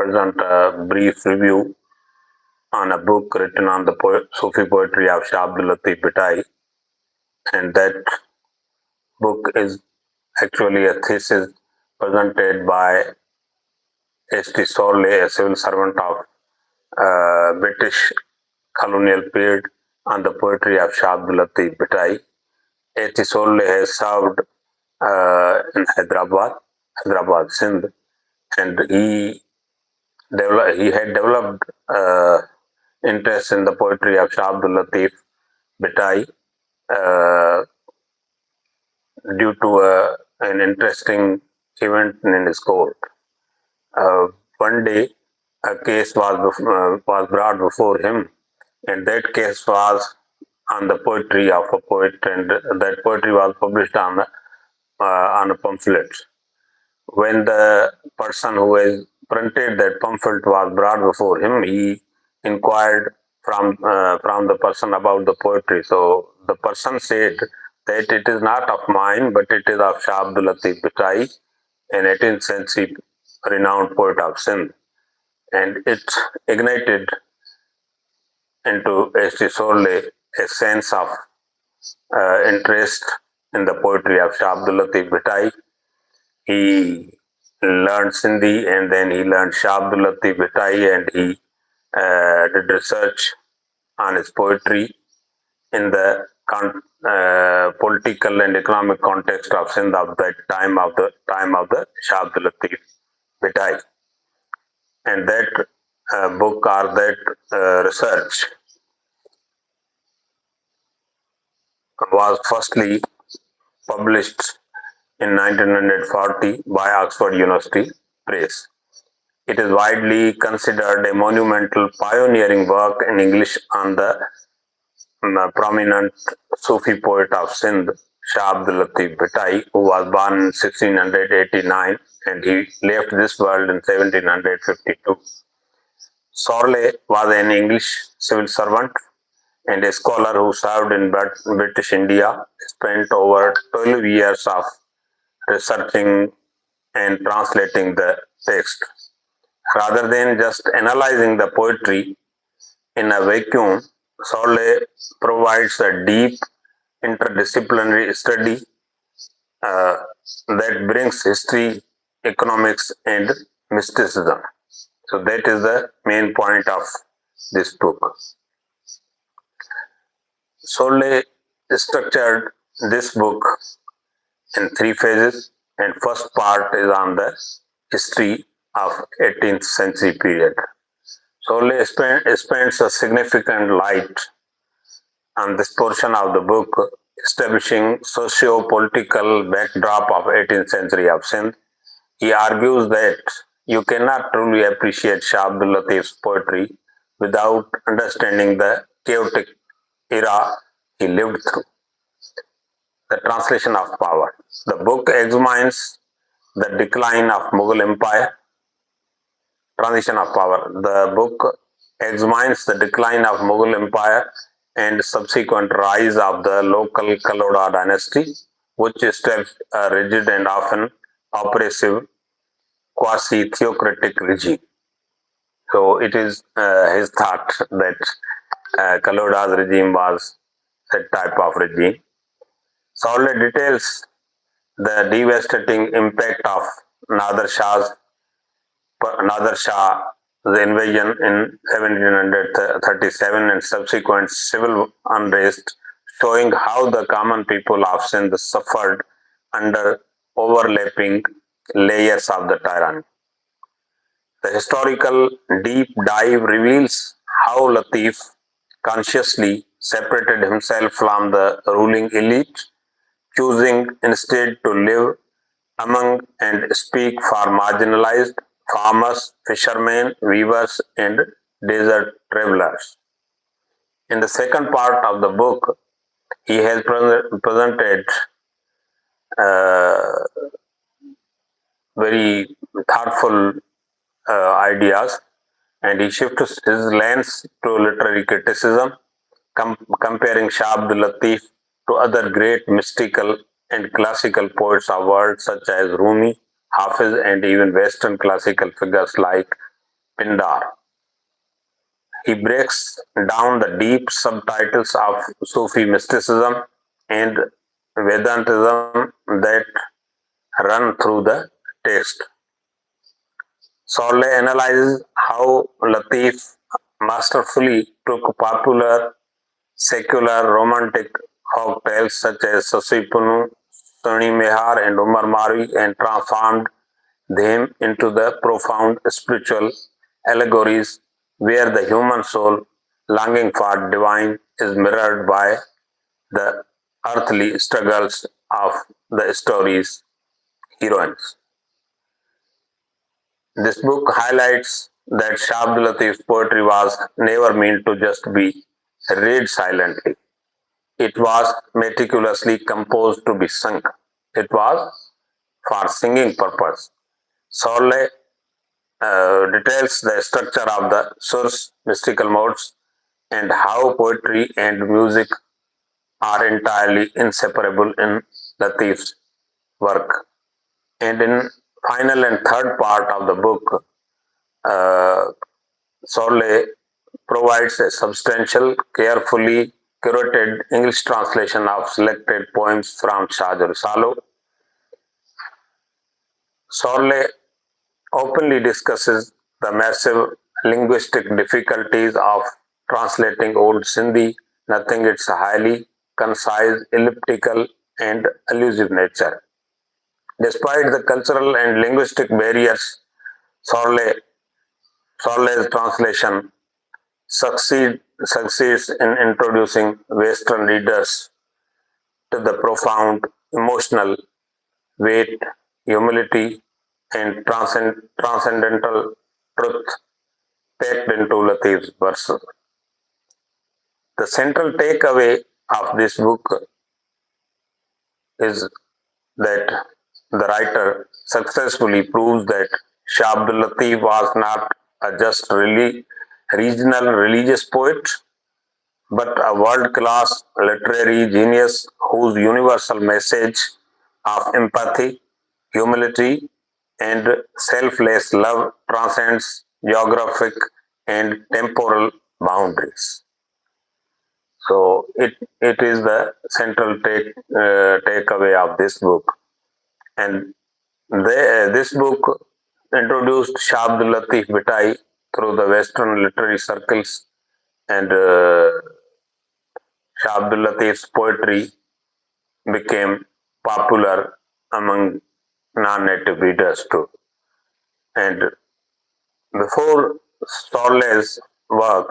present a brief review on a book written on the Sufi poetry of Shah Abdul Latif Bhittai, and that book is actually a thesis presented by S.T. Sorley, a civil servant of British colonial period, on the poetry of Shah Abdul Latif Bhittai. S.T. Sorley has served in Hyderabad, Sindh, and he had developed interest in the poetry of Shah Abdul Latif Bhittai due to an interesting event in his court. One day, a case was brought before him, and that case was on the poetry of a poet, and that poetry was published on a pamphlet. When the person who has printed that pamphlet was brought before him, he inquired from the person about the poetry. So the person said that it is not of mine, but it is of Shah Abdul Latif Bhittai, an 18th century renowned poet of Sindh. And it ignited into S.T. Sorley a sense of interest in the poetry of Shah Abdul Latif Bhittai. He learned Sindhi, and then he learned Shah Abdul Latif Bhittai, and he did research on his poetry in the political and economic context of Sindh of that time of the Shah Abdul Latif Bhittai. And that book or that research was firstly published in 1940 by Oxford University Press. It is widely considered a monumental pioneering work in English on the prominent Sufi poet of Sindh, Shah Abdul Latif Bhittai, who was born in 1689, and he left this world in 1752. Sorley was an English civil servant and a scholar who served in British India, spent over 12 years of researching and translating the text. Rather than just analyzing the poetry in a vacuum, Sorley provides a deep interdisciplinary study that brings history, economics, and mysticism. So that is the main point of this book. Sorley structured this book in 3 phases, and first part is on the history of 18th century period. Sorley spends a significant light on this portion of the book, establishing socio-political backdrop of 18th century of Sindh. He argues that you cannot truly appreciate Shah Abdul Latif's poetry without understanding the chaotic era he lived through. The translation of power. The book examines the decline of Mughal Empire. Transition of power. The book examines the decline of Mughal Empire and subsequent rise of the local Kaloda dynasty, which established a rigid and often oppressive quasi-theocratic regime. So it is his thought that Kaloda's regime was that type of regime. Sorley details the devastating impact of Nader Shah's invasion in 1737 and subsequent civil unrest, showing how the common people of Sindh suffered under overlapping layers of the tyranny. The historical deep dive reveals how Latif consciously separated himself from the ruling elite, choosing instead to live among and speak for marginalized farmers, fishermen, weavers, and desert travelers. In the second part of the book, he has presented very thoughtful ideas, and he shifts his lens to literary criticism, comparing Shah Abdul Latif to other great mystical and classical poets of world such as Rumi, Hafiz, and even Western classical figures like Pindar. He breaks down the deep subtitles of Sufi mysticism and Vedantism that run through the text. Sorley analyzes how Latif masterfully took popular secular romantic folk tales such as Sasi Punu, Soni Mehar, and Umar Mari and transformed them into the profound spiritual allegories where the human soul longing for divine is mirrored by the earthly struggles of the story's heroines. This book highlights that Shah Abdul Latif's poetry was never meant to just be read silently. It was meticulously composed to be sung. It was for singing purpose. Sorley details the structure of the source mystical modes and how poetry and music are entirely inseparable in Latif's work. And in final and third part of the book, uh, Sorley provides a substantial, carefully curated English translation of selected poems from Shah Salo. Sorley openly discusses the massive linguistic difficulties of translating Old Sindhi, nothing its highly concise, elliptical, and allusive nature. Despite the cultural and linguistic barriers, Sorley's translation succeeds in introducing Western readers to the profound emotional weight, humility, and transcendental truth packed into Latif's verses. The central takeaway of this book is that the writer successfully proves that Shah Abdul Latif was not a just regional religious poet, but a world class literary genius whose universal message of empathy, humility, and selfless love transcends geographic and temporal boundaries. So it is the central takeaway of this book. And this book introduced Shah Abdul Latif Bhittai through the Western literary circles, and Shah Abdul Latif's poetry became popular among non-native readers too. And before Sorley's work,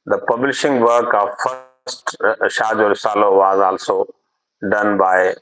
the publishing work of first Shah Salo was also done by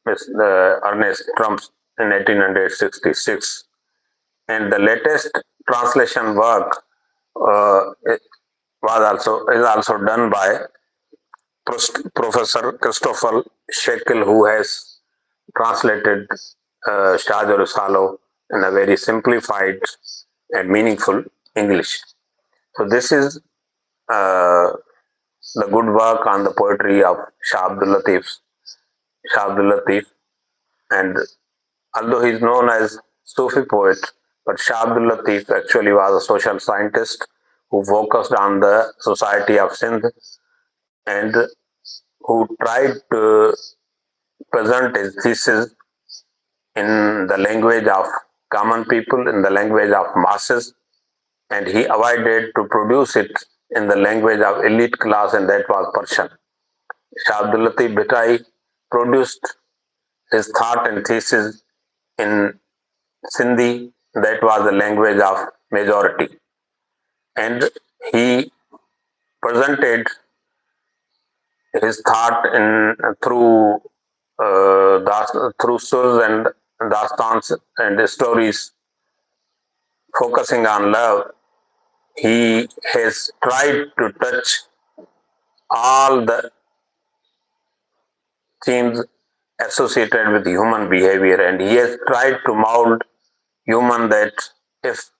Ernest Trump in 1866, and the latest translation work is also done by Professor Christopher Shekel, who has translated Shah Salo in a very simplified and meaningful English. So this is the good work on the poetry of Shah Abdul Latif, and although he is known as Sufi poet, but Shah Abdul Latif actually was a social scientist who focused on the society of Sindh and who tried to present his thesis in the language of common people, in the language of masses, and he avoided to produce it in the language of elite class, and that was Persian. Shah Abdul Latif Bhittai produced his thought and thesis in Sindhi, that was the language of majority, and he presented his thought in through surs and dastans and stories focusing on love. He has tried to touch all the themes associated with human behavior, and he has tried to mold human that if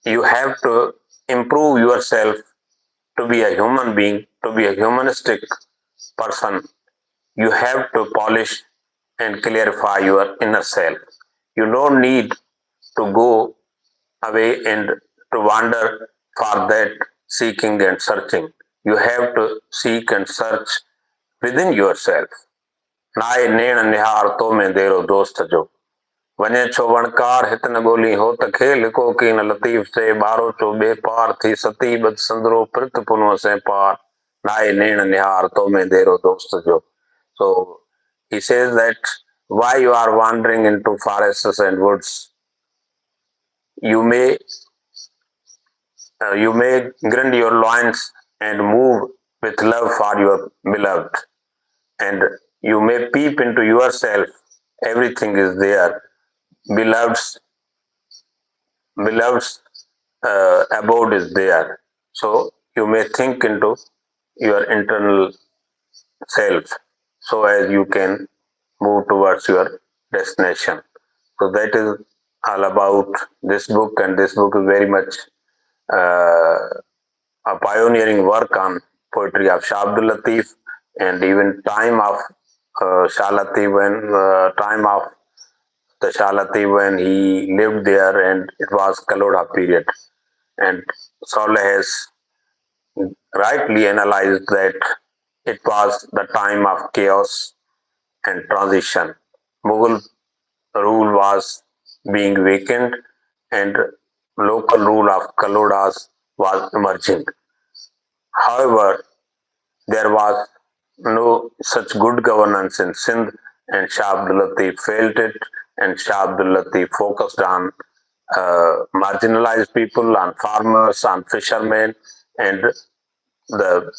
you have to improve yourself to be a human being, to be a humanistic person, you have to polish and clarify your inner self. You don't need to go away and to wander for that seeking and searching. You have to seek and search within yourself. नाए नेण निहार तो में देरो दोस्त जो वने छो वणकार हित न ॻोल्ही हो त खेल को की न लतीफ़ से ॿारो चो ॿे पार थी सती बद संदरो प्रित पुनो से पार नाए नेण निहार तो में देरो दोस्त जो. So he says that why you are wandering into forests and woods, you may grind your loins and move with love for your beloved, and you may peep into yourself. Everything is there. Beloved's abode is there. So you may think into your internal self so as you can move towards your destination. So that is all about this book, and this book is very much a pioneering work on poetry of Shah Abdul Latif, and even time of Shah Latif when time of the Shah Latif when he lived there, and it was Kaloda period. And Saleh has rightly analyzed that it was the time of chaos and transition. Mughal rule was being weakened, and local rule of Kalodas was emerging. However, there was no such good governance in Sindh, and Shah Abdul Latif felt it, and Shah Abdul Latif focused on marginalized people, on farmers, on fishermen, and the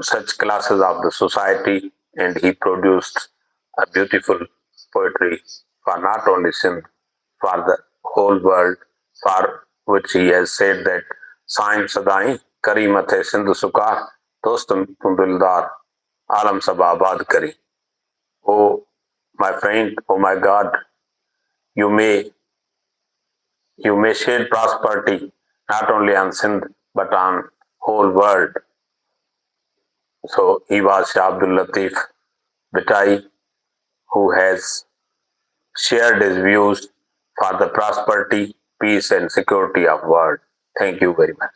such classes of the society, and he produced a beautiful poetry for not only Sindh, for the whole world, for which he has said that Saim Sadai Kari Mathe Sindhu Sukar Dostum Dildar Alam Sababad Kari. Oh my friend, oh my God, you may shed prosperity not only on Sindh but on whole world. So he was Shah Abdul Latif Bhittai, who has shared his views for the prosperity, peace and security of world. Thank you very much.